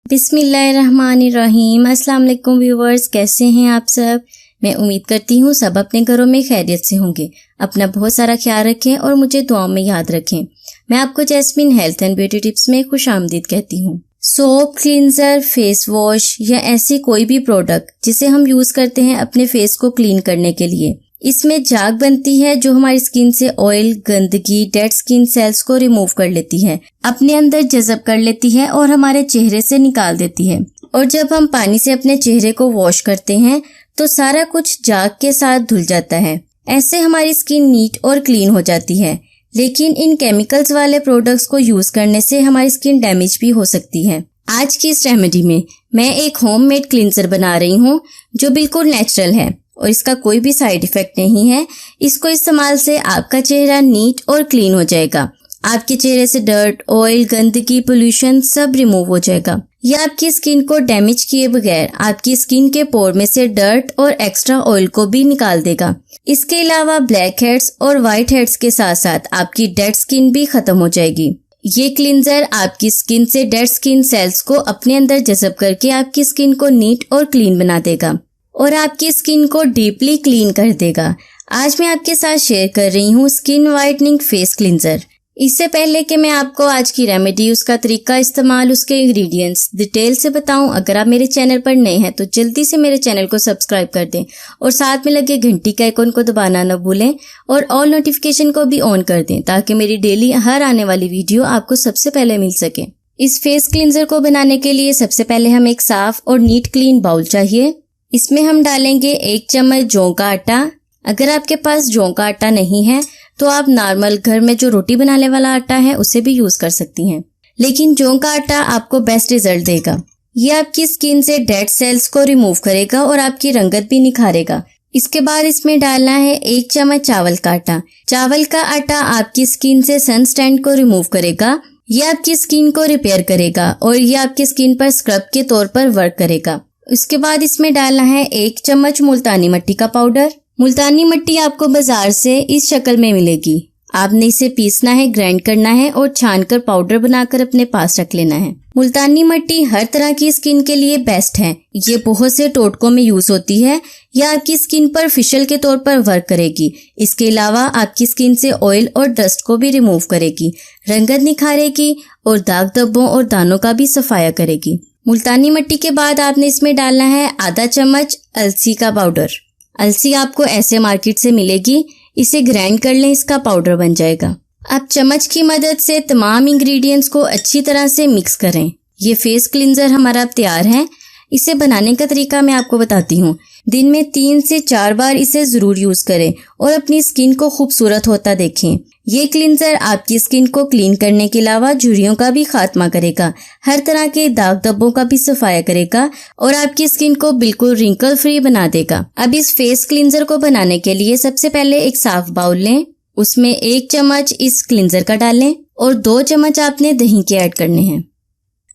बिस्मिल्लाहिर्रहमानिर्रहीम। अस्सलाम वालेकुम व्यूवर्स, कैसे हैं आप सब। मैं उम्मीद करती हूँ सब अपने घरों में खैरियत से होंगे। अपना बहुत सारा ख्याल रखें और मुझे दुआओं में याद रखें। मैं आपको Jasmine health and beauty tips में खुशामदीद कहती हूँ। सोप, क्लींजर, फेस वॉश या ऐसी कोई भी प्रोडक्ट जिसे हम यूज करते हैं अपने फेस को क्लीन करने के लिए, इसमें झाग बनती है जो हमारी स्किन से ऑयल, गंदगी, डेड स्किन सेल्स को रिमूव कर लेती है, अपने अंदर जज़ब कर लेती है और हमारे चेहरे से निकाल देती है। और जब हम पानी से अपने चेहरे को वॉश करते हैं तो सारा कुछ झाग के साथ धुल जाता है। ऐसे हमारी स्किन नीट और क्लीन हो जाती है। लेकिन इन केमिकल्स वाले प्रोडक्ट्स को यूज करने से हमारी स्किन डैमेज भी हो सकती है। आज की इस रेमेडी में मैं एक होममेड क्लींजर बना रही हूँ जो बिल्कुल नेचुरल है और इसका कोई भी साइड इफेक्ट नहीं है। इसको इस्तेमाल से आपका चेहरा नीट और क्लीन हो जाएगा। आपके चेहरे से डर्ट, ऑयल, गंदगी, पोल्यूशन सब रिमूव हो जाएगा। यह आपकी स्किन को डैमेज किए बगैर आपकी स्किन के पोर में से डर्ट और एक्स्ट्रा ऑयल को भी निकाल देगा। इसके अलावा ब्लैक हेड्स और व्हाइट हेड्स के साथ साथ आपकी डेड स्किन भी खत्म हो जाएगी। ये क्लींजर आपकी स्किन से डेड स्किन सेल्स को अपने अंदर जज़ब करके आपकी स्किन को नीट और क्लीन बना देगा और आपकी स्किन को डीपली क्लीन कर देगा। आज मैं आपके साथ शेयर कर रही हूँ स्किन वाइटनिंग फेस क्लींजर। इससे पहले कि मैं आपको आज की रेमेडी, उसका तरीका इस्तेमाल, उसके इंग्रेडिएंट्स डिटेल से बताऊं, अगर आप मेरे चैनल पर नए हैं तो जल्दी से मेरे चैनल को सब्सक्राइब कर दें और साथ में लगे घंटी के आइकन को दबाना न भूलें और ऑल नोटिफिकेशन को भी ऑन कर दें ताकि मेरी डेली हर आने वाली वीडियो आपको सबसे पहले मिल सके। इस फेस क्लींजर को बनाने के लिए सबसे पहले हमें एक साफ और नीट क्लीन बाउल चाहिए। इसमें हम डालेंगे 1 चम्मच जौ का आटा। अगर आपके पास जौ का आटा नहीं है तो आप नॉर्मल घर में जो रोटी बनाने वाला आटा है उसे भी यूज कर सकती हैं, लेकिन जौ का आटा आपको बेस्ट रिजल्ट देगा। ये आपकी स्किन से डेड सेल्स को रिमूव करेगा और आपकी रंगत भी निखारेगा। इसके बाद इसमें डालना है 1 चम्मच चावल का आटा। चावल का आटा आपकी स्किन से सन स्टैंड को रिमूव करेगा। ये आपकी स्किन को रिपेयर करेगा और ये आपकी स्किन पर स्क्रब के तौर पर वर्क करेगा। उसके बाद इसमें डालना है 1 चम्मच मुल्तानी मिट्टी का पाउडर। मुल्तानी मिट्टी आपको बाजार से इस शक्ल में मिलेगी। आपने इसे पीसना है, ग्राइंड करना है और छानकर पाउडर बनाकर अपने पास रख लेना है। मुल्तानी मिट्टी हर तरह की स्किन के लिए बेस्ट है। ये बहुत से टोटकों में यूज होती है। यह आपकी स्किन पर फेशियल के तौर पर वर्क करेगी। इसके अलावा आपकी स्किन से ऑयल और डस्ट को भी रिमूव करेगी, रंगत निखारेगी और दाग धब्बों और दानों का भी सफाया करेगी। मुल्तानी मिट्टी के बाद आपने इसमें डालना है आधा चम्मच अलसी का पाउडर। अलसी आपको ऐसे मार्केट से मिलेगी। इसे ग्राइंड कर लें, इसका पाउडर बन जाएगा। अब चम्मच की मदद से तमाम इंग्रेडिएंट्स को अच्छी तरह से मिक्स करें। ये फेस क्लींजर हमारा अब तैयार है। इसे बनाने का तरीका मैं आपको बताती हूँ। दिन में 3 से 4 बार इसे जरूर यूज करें और अपनी स्किन को खूबसूरत होता देखें। ये क्लींजर आपकी स्किन को क्लीन करने के अलावा झुर्रियों का भी खात्मा करेगा, हर तरह के दाग धब्बों का भी सफाया करेगा और आपकी स्किन को बिल्कुल रिंकल फ्री बना देगा। अब इस फेस क्लींजर को बनाने के लिए सबसे पहले एक साफ बाउल लें, उसमें 1 चम्मच इस क्लींजर का डालें और 2 चम्मच आपने दही के ऐड करने हैं।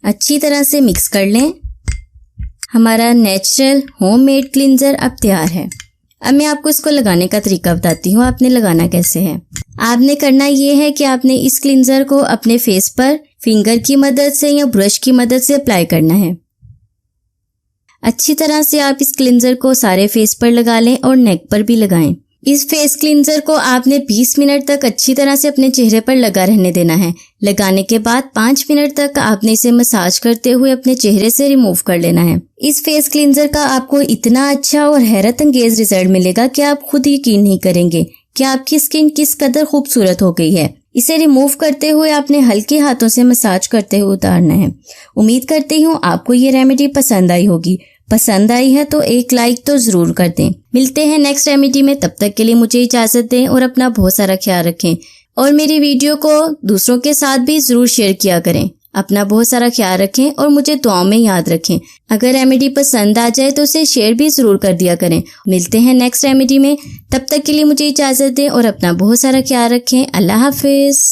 अच्छी तरह से मिक्स कर लें। हमारा नेचुरल होममेड क्लींजर अब तैयार है। अब मैं आपको इसको लगाने का तरीका बताती हूँ, आपने लगाना कैसे है। आपने करना ये है कि आपने इस क्लींजर को अपने फेस पर फिंगर की मदद से या ब्रश की मदद से अप्लाई करना है। अच्छी तरह से आप इस क्लींजर को सारे फेस पर लगा लें और नेक पर भी लगाएं। इस फेस क्लींजर को आपने 20 मिनट तक अच्छी तरह से अपने चेहरे पर लगा रहने देना है। लगाने के बाद 5 मिनट तक आपने इसे मसाज करते हुए अपने चेहरे से रिमूव कर लेना है। इस फेस क्लींजर का आपको इतना अच्छा और हैरत अंगेज रिजल्ट मिलेगा कि आप खुद यकीन नहीं करेंगे कि आपकी स्किन किस कदर खूबसूरत हो गई है। इसे रिमूव करते हुए आपने हल्के हाथों से मसाज करते हुए उतारना है। उम्मीद करती हूँ आपको ये रेमेडी पसंद आई होगी। पसंद आई है तो एक लाइक तो जरूर कर दें। मिलते हैं नेक्स्ट रेमेडी में, तब तक के लिए मुझे इजाजत दें और अपना बहुत सारा ख्याल रखें और मेरी वीडियो को दूसरों के साथ भी जरूर शेयर किया करें। अपना बहुत सारा ख्याल रखें और मुझे दुआओं में याद रखें। अगर रेमेडी पसंद आ जाए तो उसे शेयर भी जरूर कर दिया करें। मिलते हैं नेक्स्ट रेमेडी में, तब तक के लिए मुझे इजाजत दें और अपना बहुत सारा ख्याल रखें। अल्लाह हाफिज।